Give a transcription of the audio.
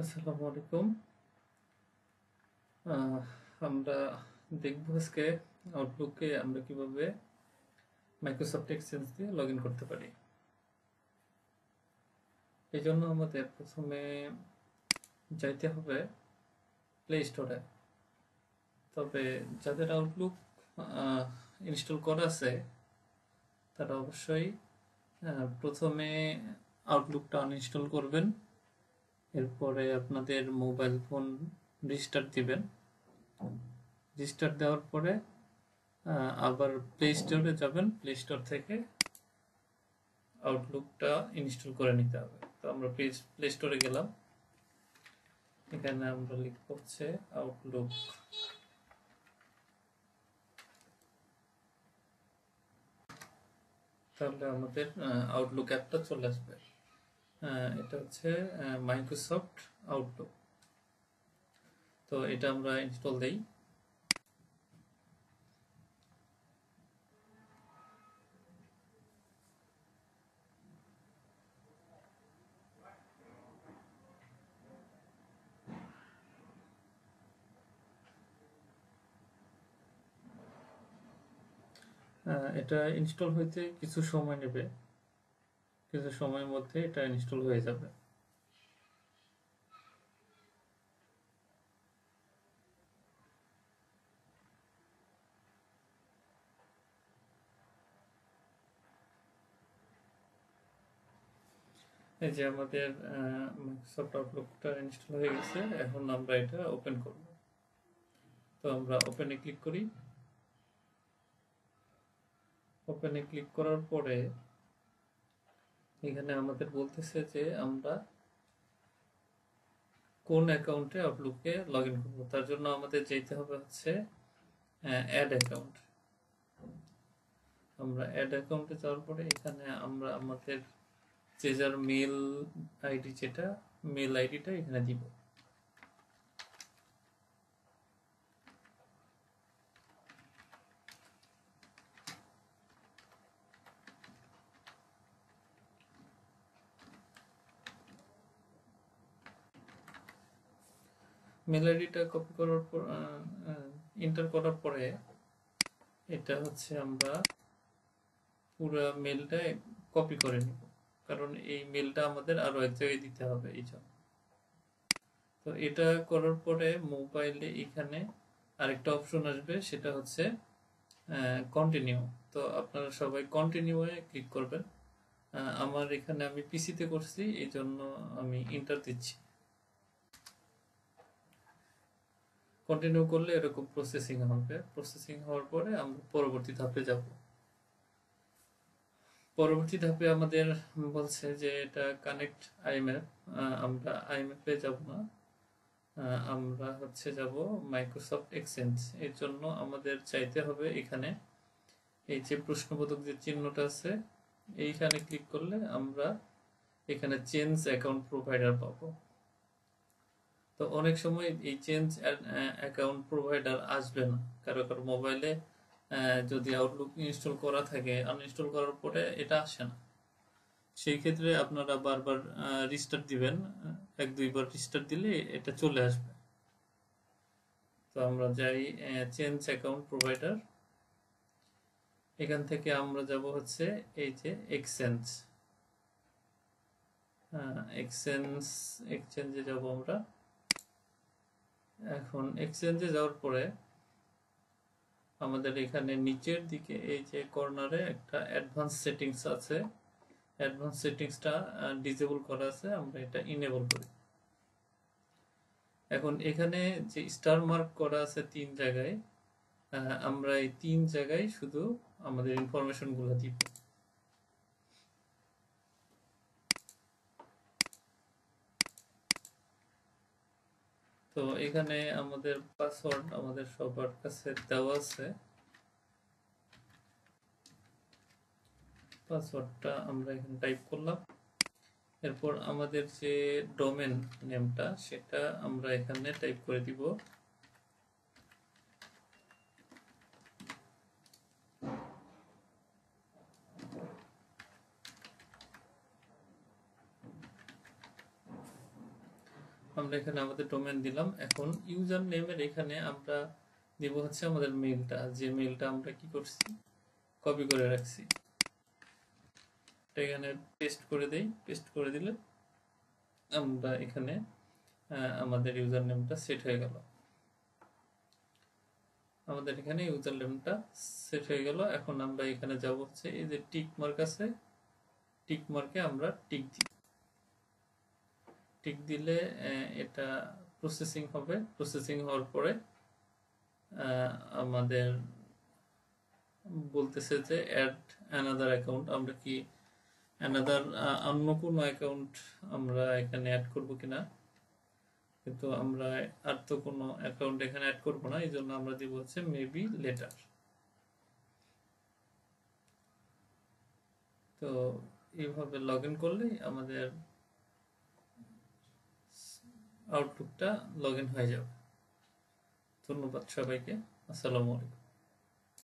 আসসালামু আলাইকুম। আহ, আমরা দেখব আজকে আউটলুকে আমরা কিভাবে মাইক্রোসফট এক্সচেঞ্জ দিয়ে লগ ইন করতে পারি। এই জন্য আমাদের প্রথমে যাইতে হবে প্লে স্টোরে। তবে যাদের আউটলুক ইনস্টল করা আছে তারা অবশ্যই প্রথমে আউটলুকটা আনইনস্টল করবেন। এরপরে আপনাদের মোবাইল ফোন রিস্টার্ট দিবেন। রিস্টার্ট দেওয়ার পরে আবার প্লে স্টোরে যাবেন, প্লে স্টোর থেকে আউটলুকটা ইনস্টল করে নিতে হবে। তো আমরা প্লে স্টোরে গেলাম, এখানে আমরা লিখব হচ্ছে আউটলুক। তাহলে আমাদের আউটলুক অ্যাপটা চলে আসবে। এটা হচ্ছে মাইক্রোসফট আউটলুক। তো এটা আমরা ইনস্টল দেই। এটা ইনস্টল হইতে কিছু সময় নেবে, কিছু সময়ের মধ্যে এটা ইনস্টল হয়ে যাবে। এই যে আমাদের মাইক্রোসফট আউটলুকটা ইনস্টল হয়ে গেছে। এখন আমরা এটা ওপেন করব। তো আমরা ওপেনে ক্লিক করি। ওপেনে ক্লিক করার পরে এখানে আমাদের বলতেছে যে আমরা কোন অ্যাকাউন্টে আউটলুকে লগ ইন করবো। তার জন্য আমাদের যেতে হবে হচ্ছে অ্যাড অ্যাকাউন্ট। আমরা অ্যাড অ্যাকাউন্টে যাওয়ার পরে এখানে আমরা আমাদের যে যার মেল আইডি, যেটা মেল আইডিটা এখানে দিব। মেল আইডিটা কপি করার পর এন্টার করার পরে এটা হচ্ছে আমরা পুরো মেলটা কপি করে নিব, কারণ এই মেলটা আমাদের আরো এক জায়গায় দিতে হবে এই জন্য। তো এটা করার পরে মোবাইলে এখানে আরেকটা অপশন আসবে, সেটা হচ্ছে কন্টিনিউ। তো আপনারা সবাই কন্টিনিউ এ ক্লিক করবেন। আমার এখানে আমি পিসিতে করছি, এই জন্য আমি ইন্টার দিচ্ছি। কন্টিনিউ করলে এরকম প্রসেসিং হবে। প্রসেসিং হওয়ার পরে আমরা পরবর্তী ধাপে যাব। পরবর্তী ধাপে আমাদের বলছে যে এটা কানেক্ট আইএমএফ। আমরা আইএমএফ এ যাব না, আমরা হচ্ছে যাব মাইক্রোসফট এক্সচেঞ্জ। এর জন্য আমাদের চাইতে হবে এখানে এই যে প্রশ্নবোধক যে চিহ্নটা আছে, এইখানে ক্লিক করলে আমরা এখানে চেঞ্জ অ্যাকাউন্ট প্রোভাইডার পাবো। তো অনেক সময় এই চেঞ্জ অ্যাকাউন্ট প্রোভাইডার আসবে না, কারো কারো মোবাইলে যদি আউটলুক ইনস্টল করা থাকে, আনইনস্টল করার পরে এটা আসে না। সেই ক্ষেত্রে আপনারা বারবার রিস্টার্ট দিবেন। এক দুইবার রিস্টার্ট দিলে এটা চলে আসবে। তো আমরা যাই চেঞ্জ অ্যাকাউন্ট প্রোভাইডার। এখান থেকে আমরা যাব হচ্ছে এই যে এক্সচেঞ্জ। এক্সচেঞ্জে যাব আমরা। এখন এক্সচেঞ্জে যাওয়ার পরে আমাদের এখানে নিচের দিকে এই যে কর্নারে একটা অ্যাডভান্স সেটিংস আছে। অ্যাডভান্স সেটিংসটা ডিসেবল করা আছে, আমরা এটা ইনেবল করি। এখন এখানে যে স্টার মার্ক করা আছে তিন জায়গায়, আমরা এই তিন জায়গায় শুধু আমাদের ইনফরমেশন গুলো দিব। তো এখানে আমাদের পাসওয়ার্ড আমাদের সবার কাছে দেওয়া আছে। পাসওয়ার্ডটা আমরা এখানে টাইপ করলাম। এরপর আমাদের যে ডোমেন নেমটা সেটা আমরা এখানে টাইপ করে দিব। আমরা এখানে আমাদের ডোমেন দিলাম। এখন ইউজার নেমের এখানে আমরা দিব হচ্ছে আমাদের মেইলটা, যে মেইলটা আমরা কি করছি, কপি করে রাখছি। এখানে পেস্ট করে দেই। পেস্ট করে দিলে আমরা এখানে আমাদের ইউজার নেমটা সেট হয়ে গেল। আমাদের এখানে ইউজার নেমটা সেট হয়ে গেল। এখন আমরা এখানে যাব হচ্ছে এই যে টিক মার্ক আছে, টিক মার্কে আমরা টিক দিই। টিক দিলে এটা প্রসেসিং হবে। প্রসেসিং হওয়ার পরে আমাদের বলতেছে যে অ্যাড অ্যানাদার অ্যাকাউন্ট। আমরা কি অ্যানাদার অন্য কোনো অ্যাকাউন্ট আমরা এখানে অ্যাড করব কিনা, কিন্তু আমরা আর তো কোনো অ্যাকাউন্ট এখানে অ্যাড করব না, এই জন্য আমরা দিব হচ্ছে মেবি লেটার। তো এইভাবে লগ ইন করলেই আমাদের আউটলুকটা লগ ইন হয়ে যাবে। ধন্যবাদ সবাইকে। আসসালামু আলাইকুম।